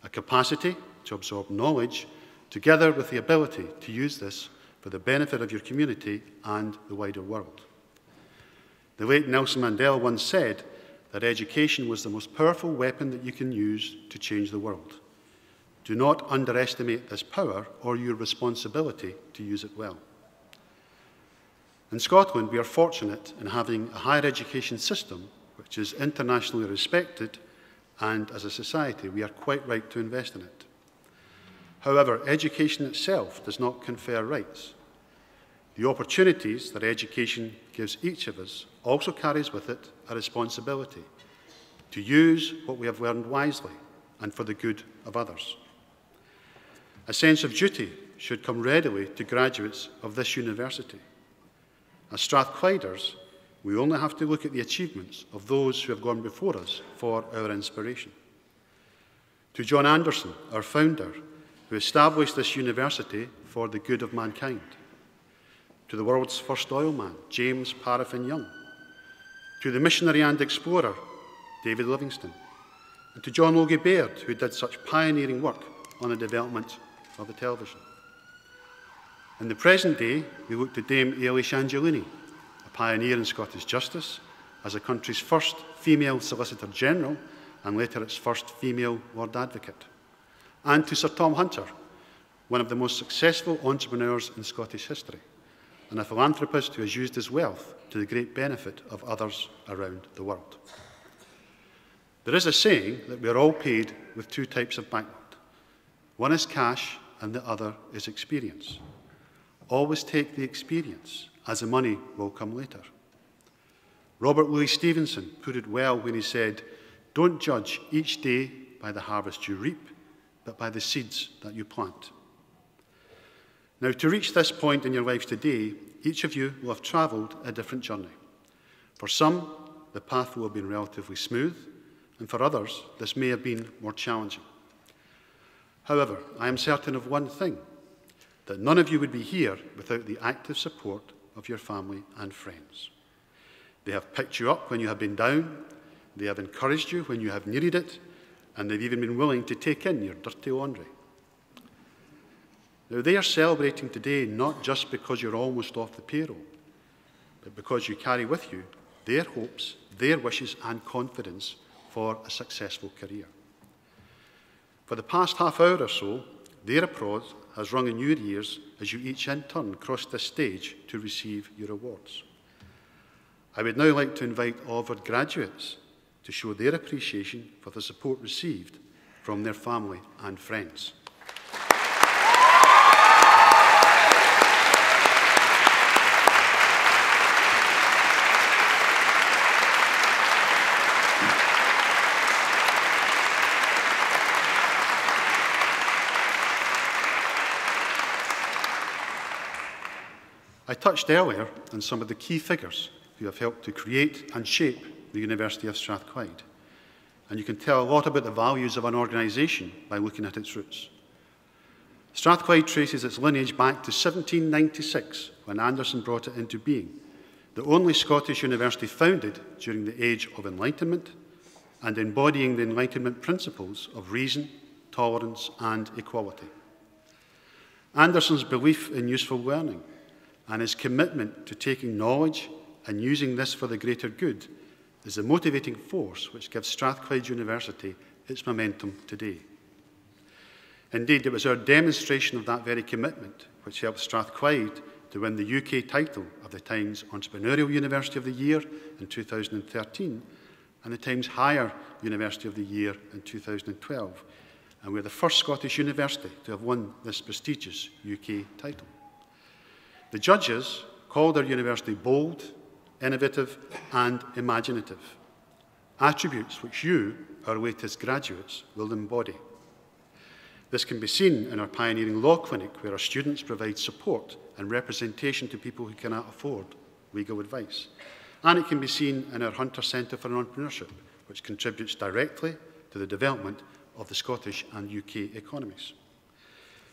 A capacity to absorb knowledge, together with the ability to use this for the benefit of your community and the wider world. The late Nelson Mandela once said that education was the most powerful weapon that you can use to change the world. Do not underestimate this power or your responsibility to use it well. In Scotland, we are fortunate in having a higher education system which is internationally respected, and as a society, we are quite right to invest in it. However, education itself does not confer rights. The opportunities that education gives each of us also carries with it a responsibility to use what we have learned wisely and for the good of others. A sense of duty should come readily to graduates of this university. As Strathclyders, we only have to look at the achievements of those who have gone before us for our inspiration. To John Anderson, our founder, who established this university for the good of mankind. To the world's first oilman, James Paraffin Young. To the missionary and explorer, David Livingstone. And to John Logie Baird, who did such pioneering work on the development of the television. In the present day, we look to Dame Eilish Angelini, a pioneer in Scottish justice, as the country's first female Solicitor General and later its first female Lord Advocate. And to Sir Tom Hunter, one of the most successful entrepreneurs in Scottish history, and a philanthropist who has used his wealth to the great benefit of others around the world. There is a saying that we are all paid with two types of banknote. One is cash and the other is experience. Always take the experience, as the money will come later. Robert Louis Stevenson put it well when he said, "Don't judge each day by the harvest you reap, but by the seeds that you plant." Now, to reach this point in your lives today, each of you will have travelled a different journey. For some, the path will have been relatively smooth, and for others, this may have been more challenging. However, I am certain of one thing, that none of you would be here without the active support of your family and friends. They have picked you up when you have been down, they have encouraged you when you have needed it, and they've even been willing to take in your dirty laundry. Now, they are celebrating today not just because you're almost off the payroll, but because you carry with you their hopes, their wishes and confidence for a successful career. For the past half hour or so, their applause has rung in your ears as you each in turn crossed this stage to receive your awards. I would now like to invite all of our graduates to show their appreciation for the support received from their family and friends. I touched earlier on some of the key figures who have helped to create and shape the University of Strathclyde. And you can tell a lot about the values of an organisation by looking at its roots. Strathclyde traces its lineage back to 1796, when Anderson brought it into being, the only Scottish university founded during the Age of Enlightenment and embodying the Enlightenment principles of reason, tolerance and equality. Anderson's belief in useful learning and his commitment to taking knowledge and using this for the greater good is the motivating force which gives Strathclyde University its momentum today. Indeed, it was our demonstration of that very commitment which helped Strathclyde to win the UK title of the Times Entrepreneurial University of the Year in 2013 and the Times Higher University of the Year in 2012. And we're the first Scottish university to have won this prestigious UK title. The judges called our university bold, innovative and imaginative, attributes which you, our latest graduates, will embody. This can be seen in our pioneering law clinic, where our students provide support and representation to people who cannot afford legal advice. And it can be seen in our Hunter Centre for Entrepreneurship, which contributes directly to the development of the Scottish and UK economies.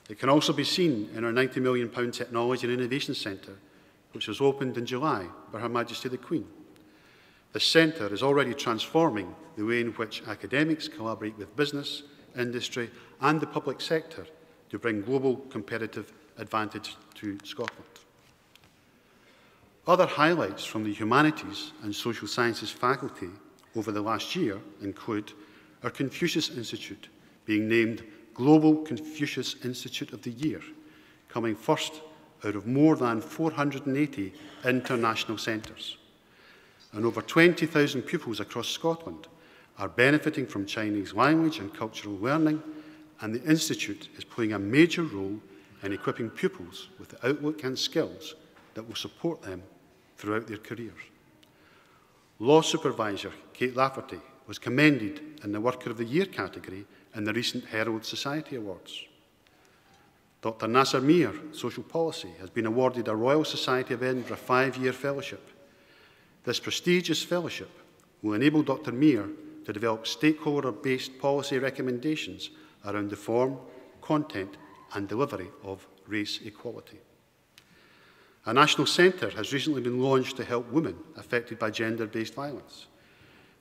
It can also be seen in our £90 million Technology and Innovation Centre, which was opened in July by Her Majesty the Queen. This centre is already transforming the way in which academics collaborate with business, industry and the public sector to bring global competitive advantage to Scotland. Other highlights from the Humanities and Social Sciences faculty over the last year include our Confucius Institute being named Global Confucius Institute of the Year, coming first out of more than 480 international centres. And over 20,000 pupils across Scotland are benefiting from Chinese language and cultural learning, and the Institute is playing a major role in equipping pupils with the outlook and skills that will support them throughout their careers. Law Supervisor Kate Lafferty was commended in the Worker of the Year category in the recent Herald Society Awards. Dr Nasser Mir, Social Policy, has been awarded a Royal Society of Edinburgh 5-year fellowship. This prestigious fellowship will enable Dr Mir to develop stakeholder-based policy recommendations around the form, content and delivery of race equality. A national centre has recently been launched to help women affected by gender-based violence.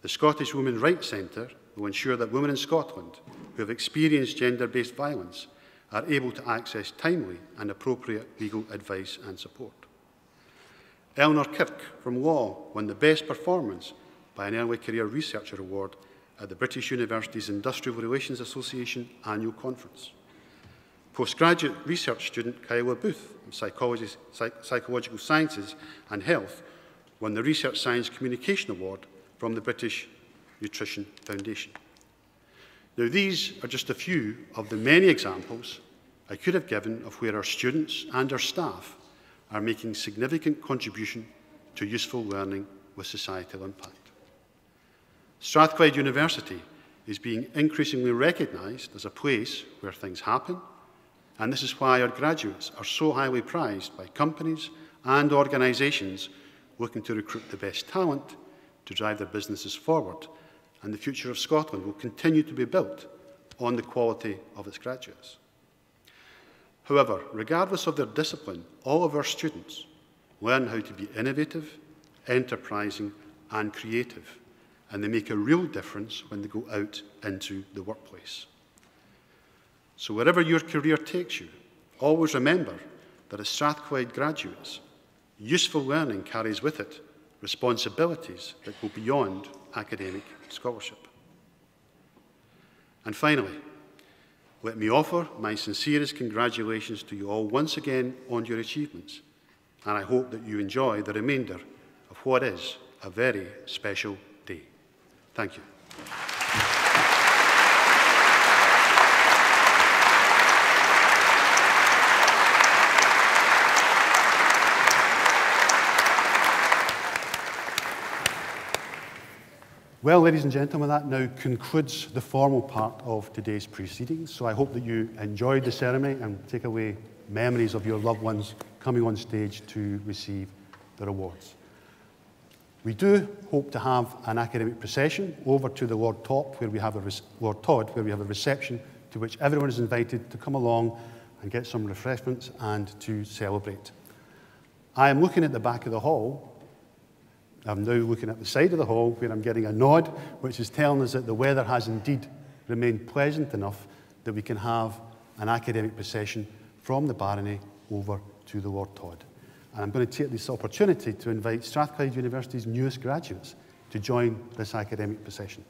The Scottish Women's Rights Centre will ensure that women in Scotland who have experienced gender-based violence are able to access timely and appropriate legal advice and support. Eleanor Kirk from Law won the Best Performance by an Early Career Researcher Award at the British Universities Industrial Relations Association Annual Conference. Postgraduate research student Kyla Booth of Psychological Sciences and Health won the Research Science Communication Award from the British Nutrition Foundation. Now, these are just a few of the many examples I could have given of where our students and our staff are making significant contribution to useful learning with societal impact. Strathclyde University is being increasingly recognised as a place where things happen, and this is why our graduates are so highly prized by companies and organisations looking to recruit the best talent to drive their businesses forward, and the future of Scotland will continue to be built on the quality of its graduates. However, regardless of their discipline, all of our students learn how to be innovative, enterprising and creative, and they make a real difference when they go out into the workplace. So wherever your career takes you, always remember that as Strathclyde graduates, useful learning carries with it responsibilities that go beyond academic scholarship. And finally, let me offer my sincerest congratulations to you all once again on your achievements, and I hope that you enjoy the remainder of what is a very special day. Thank you. Well, ladies and gentlemen, that now concludes the formal part of today's proceedings. So I hope that you enjoyed the ceremony and take away memories of your loved ones coming on stage to receive their awards. We do hope to have an academic procession over to the Lord Todd, where we have a reception to which everyone is invited to come along and get some refreshments and to celebrate. I am looking at the back of the hall. I'm now looking at the side of the hall where I'm getting a nod, which is telling us that the weather has indeed remained pleasant enough that we can have an academic procession from the barony over to the Lord Todd. And I'm going to take this opportunity to invite Strathclyde University's newest graduates to join this academic procession.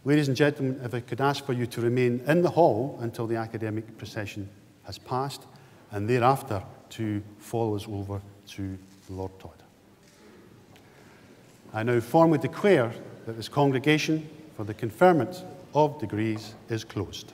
Ladies and gentlemen, if I could ask for you to remain in the hall until the academic procession has passed, and thereafter to follow us over to the Lord Todd. I now formally declare that this congregation for the conferment of degrees is closed.